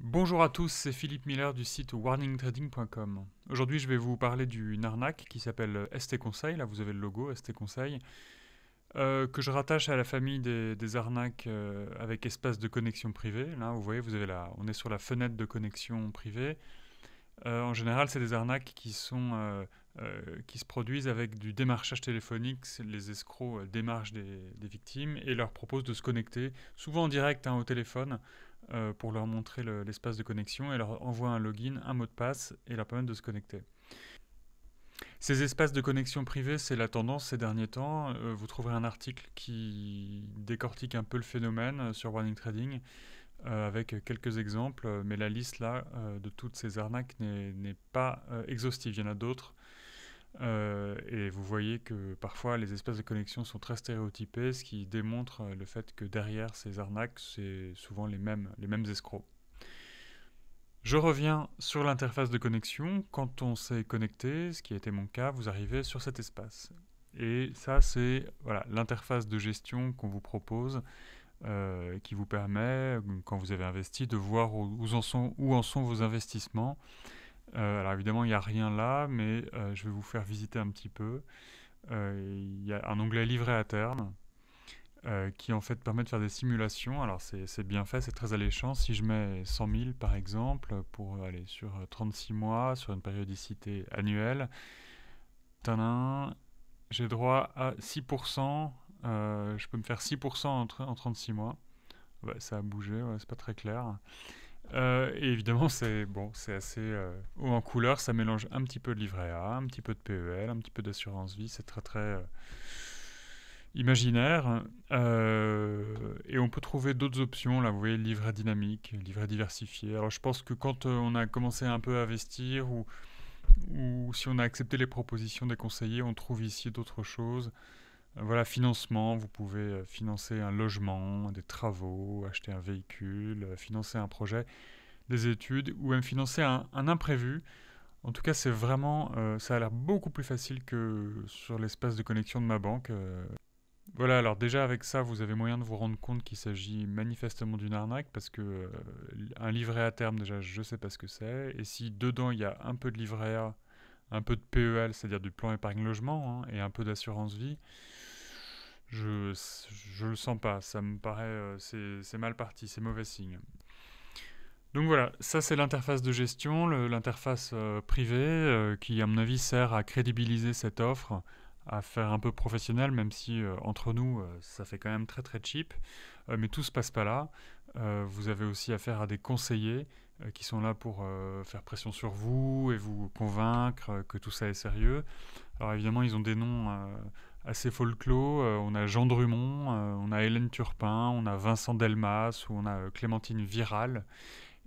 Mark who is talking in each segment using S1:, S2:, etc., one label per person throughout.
S1: Bonjour à tous, c'est Philippe Miller du site warningtrading.com. Aujourd'hui, je vais vous parler d'une arnaque qui s'appelle ST Conseil. Là, vous avez le logo ST Conseil, que je rattache à la famille des arnaques avec espace de connexion privée. Là, vous voyez, on est sur la fenêtre de connexion privée. En général, c'est des arnaques qui se produisent avec du démarchage téléphonique. Les escrocs démarchent des victimes et leur proposent de se connecter, souvent en direct au téléphone, pour leur montrer l'espace de connexion et leur envoient un login, un mot de passe et leur permettent de se connecter. Ces espaces de connexion privée, c'est la tendance ces derniers temps. Vous trouverez un article qui décortique un peu le phénomène sur Warning Trading avec quelques exemples, mais la liste là de toutes ces arnaques n'est pas exhaustive. Il y en a d'autres. Et vous voyez que parfois les espaces de connexion sont très stéréotypés, ce qui démontre le fait que derrière ces arnaques, c'est souvent les mêmes escrocs. Je reviens sur l'interface de connexion. Quand on s'est connecté, ce qui a été mon cas, vous arrivez sur cet espace. Et ça, c'est l'interface de gestion qu'on vous propose, qui vous permet, quand vous avez investi, de voir où en sont vos investissements. Alors évidemment, il n'y a rien là, mais je vais vous faire visiter un petit peu. Il y a un onglet livret à terme qui en fait permet de faire des simulations. Alors c'est bien fait, c'est très alléchant. Si je mets 100 000 par exemple pour aller sur 36 mois, sur une périodicité annuelle, j'ai droit à 6%. Je peux me faire 6% en 36 mois. Ouais, ça a bougé, ouais, c'est pas très clair. Et évidemment, c'est assez haut en couleur. Ça mélange un petit peu de livret A, un petit peu de PEL, un petit peu d'assurance vie. C'est très très imaginaire. Et on peut trouver d'autres options. Là, vous voyez, livret dynamique, livret diversifié. Alors, je pense que quand on a commencé un peu à investir ou si on a accepté les propositions des conseillers, on trouve ici d'autres choses. Voilà, financement, vous pouvez financer un logement, des travaux, acheter un véhicule, financer un projet, des études ou même financer un imprévu. En tout cas, ça a l'air beaucoup plus facile que sur l'espace de connexion de ma banque. Voilà, alors déjà avec ça, vous avez moyen de vous rendre compte qu'il s'agit manifestement d'une arnaque parce que un livret à terme, déjà, je ne sais pas ce que c'est. Et si dedans, il y a un peu de livret A, un peu de PEL, c'est-à-dire du plan épargne logement, et un peu d'assurance vie, je le sens pas. Ça me paraît, c'est mal parti, c'est mauvais signe. Donc voilà, ça c'est l'interface de gestion, l'interface privée qui à mon avis sert à crédibiliser cette offre, à faire un peu professionnel, même si entre nous ça fait quand même très très cheap. Mais tout se passe pas là. Vous avez aussi affaire à des conseillers qui sont là pour faire pression sur vous et vous convaincre que tout ça est sérieux. Alors évidemment ils ont des noms assez folklore. On a Jean Drumont, on a Hélène Turpin, on a Vincent Delmas ou on a Clémentine Viral.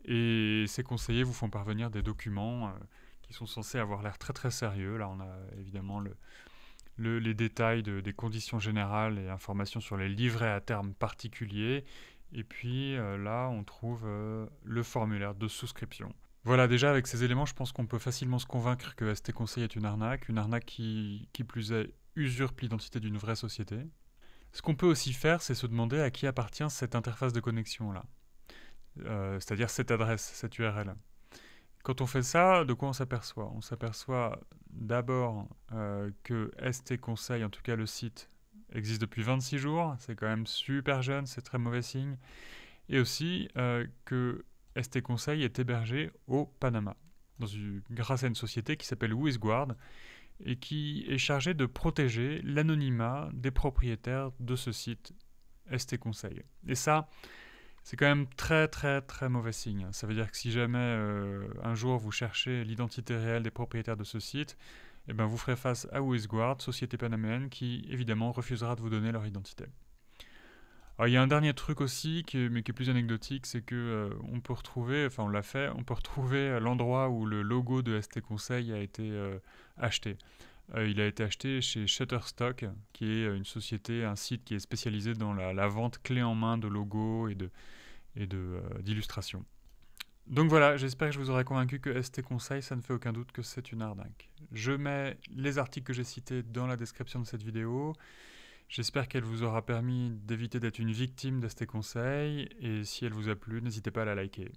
S1: Et ces conseillers vous font parvenir des documents qui sont censés avoir l'air très très sérieux. Là, on a évidemment les détails des conditions générales et informations sur les livrets à terme particuliers. Et puis là, on trouve le formulaire de souscription. Voilà, déjà avec ces éléments, je pense qu'on peut facilement se convaincre que ST Conseil est une arnaque qui plus est usurpe l'identité d'une vraie société. Ce qu'on peut aussi faire, c'est se demander à qui appartient cette interface de connexion-là. C'est-à-dire cette adresse, cette URL. Quand on fait ça, de quoi on s'aperçoit? On s'aperçoit d'abord que ST Conseil, en tout cas le site, existe depuis 26 jours. C'est quand même super jeune, c'est très mauvais signe. Et aussi que ST Conseil est hébergé au Panama, grâce à une société qui s'appelle WizGuard et qui est chargée de protéger l'anonymat des propriétaires de ce site ST Conseil. Et ça, c'est quand même très très très mauvais signe. Ça veut dire que si jamais un jour vous cherchez l'identité réelle des propriétaires de ce site, eh ben vous ferez face à WizGuard, société panaméenne, qui évidemment refusera de vous donner leur identité. Alors il y a un dernier truc aussi, mais qui est plus anecdotique, c'est que on peut retrouver, enfin on l'a fait, on peut retrouver l'endroit où le logo de ST Conseil a été acheté. Il a été acheté chez Shutterstock, qui est une société, un site qui est spécialisé dans la vente clé en main de logos et d'illustrations. Donc voilà, j'espère que je vous aurai convaincu que ST Conseil, ça ne fait aucun doute que c'est une arnaque. Je mets les articles que j'ai cités dans la description de cette vidéo. J'espère qu'elle vous aura permis d'éviter d'être une victime d'ST Conseil. Et si elle vous a plu, n'hésitez pas à la liker.